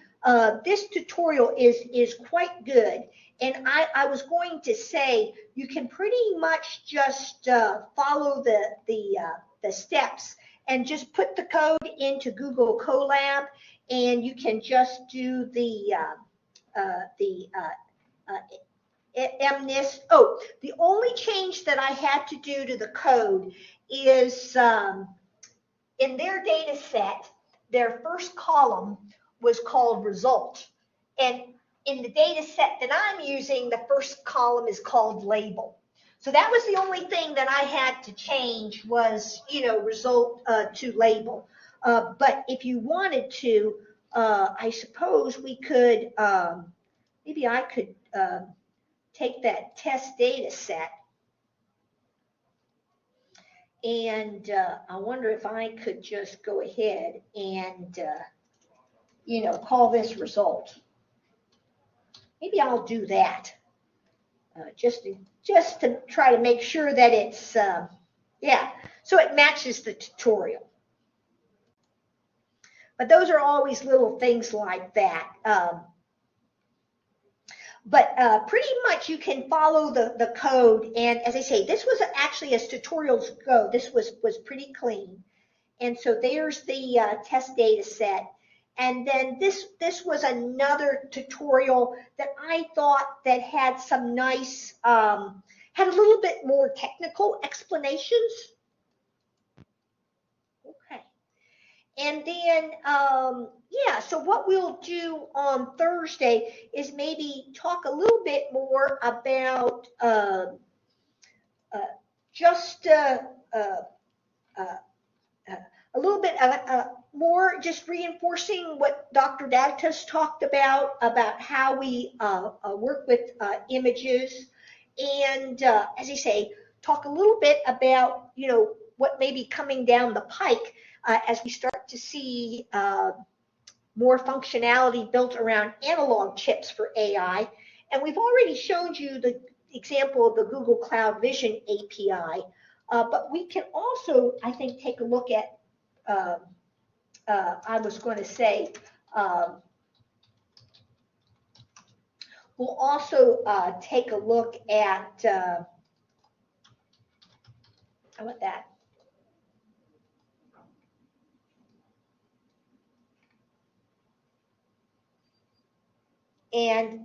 this tutorial is quite good. And I was going to say, you can pretty much just follow the steps and just put the code into Google Colab, and you can just do the MNIST. Oh, the only change that I had to do to the code is in their data set, their first column was called result. And in the data set that I'm using, the first column is called label. So that was the only thing that I had to change was, result to label. But if you wanted to, I suppose we could, maybe I could take that test data set, and I wonder if I could just go ahead and, call this result. Maybe I'll do that, just to try to make sure that it's, so it matches the tutorial. But those are always little things like that. But pretty much you can follow the code. And as I say, this was actually, as tutorials go, this was pretty clean. And so there's the test data set. And then this was another tutorial that I thought that had some nice, had a little bit more technical explanations. Okay. And then, so what we'll do on Thursday is maybe talk a little bit more about just a little bit more, just reinforcing what Dr. Dactus talked about how we work with images, and as I say, talk a little bit about what may be coming down the pike as we start to see more functionality built around analog chips for AI. And we've already shown you the example of the Google Cloud Vision API, but we can also, I think, take a look at, I was going to say, we'll also take a look at, how about that? And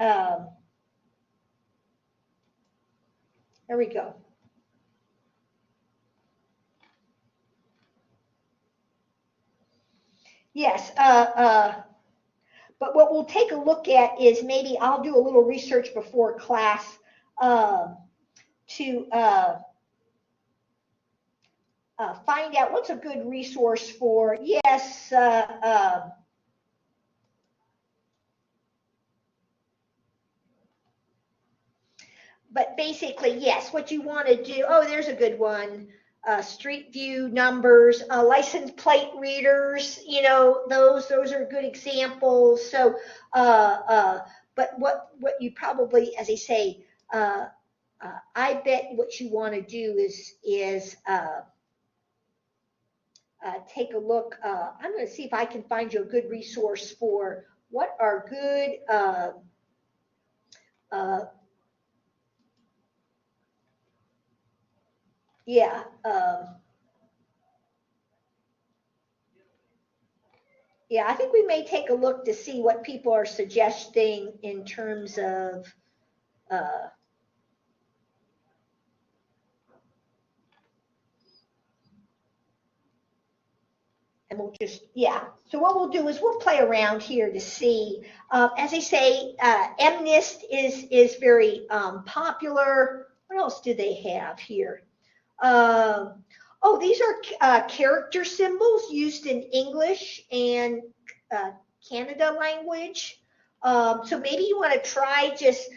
there we go. Yes, but what we'll take a look at is maybe I'll do a little research before class to find out what's a good resource for, yes, but basically, yes, what you want to do, oh, there's a good one. Street view numbers, license plate readers, those are good examples. So, but what you probably, as I say, I bet what you want to do is take a look. I'm going to see if I can find you a good resource for what are good yeah. Yeah, I think we may take a look to see what people are suggesting in terms of and we'll just, so what we'll do is we'll play around here to see. As I say, MNIST is very popular. What else do they have here? Oh, these are character symbols used in English and Canada language. So maybe you want to try just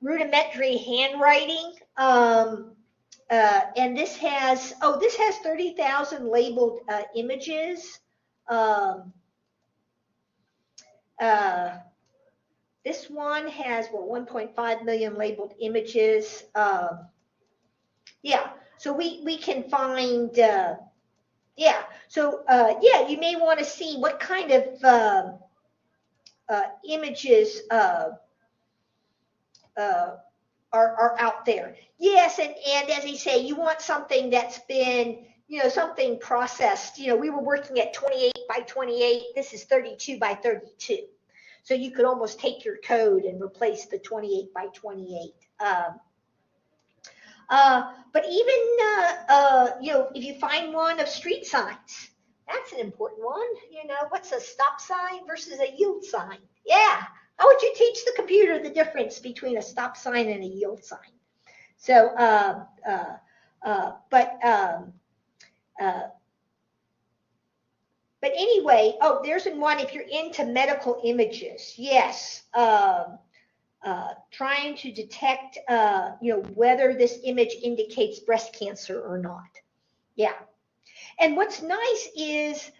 rudimentary handwriting. And this has 30,000 labeled images. This one has 1.5 million labeled images. So we can find, so you may want to see what kind of images are out there. Yes, and as I say, you want something that's been, something processed. We were working at 28 by 28. This is 32 by 32. So you could almost take your code and replace the 28 by 28. But even, if you find one of street signs, that's an important one. What's a stop sign versus a yield sign? Yeah, How would you teach the computer the difference between a stop sign and a yield sign? So, uh, but anyway, oh, there's one. If you're into medical images, yes, trying to detect, whether this image indicates breast cancer or not. Yeah. And what's nice is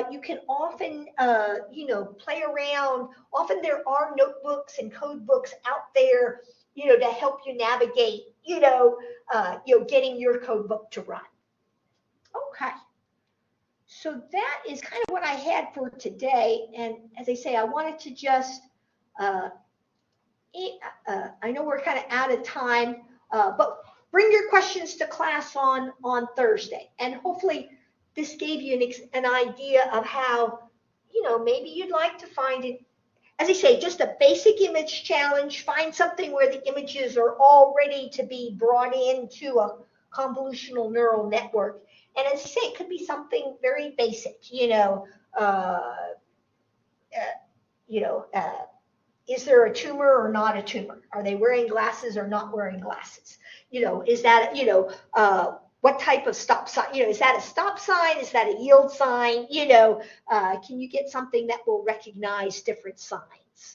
you can often, play around. Often there are notebooks and code books out there, to help you navigate, getting your code book to run. Okay. So that is kind of what I had for today. And as I say, I wanted to just, uh, I know we're kind of out of time, but bring your questions to class on Thursday. And hopefully this gave you an idea of how, maybe you'd like to find it. As I say, just a basic image challenge. Find something where the images are all ready to be brought into a convolutional neural network. And as I say, it could be something very basic, is there a tumor or not a tumor? Are they wearing glasses or not wearing glasses? Is that, what type of stop sign, is that a stop sign? Is that a yield sign? Can you get something that will recognize different signs?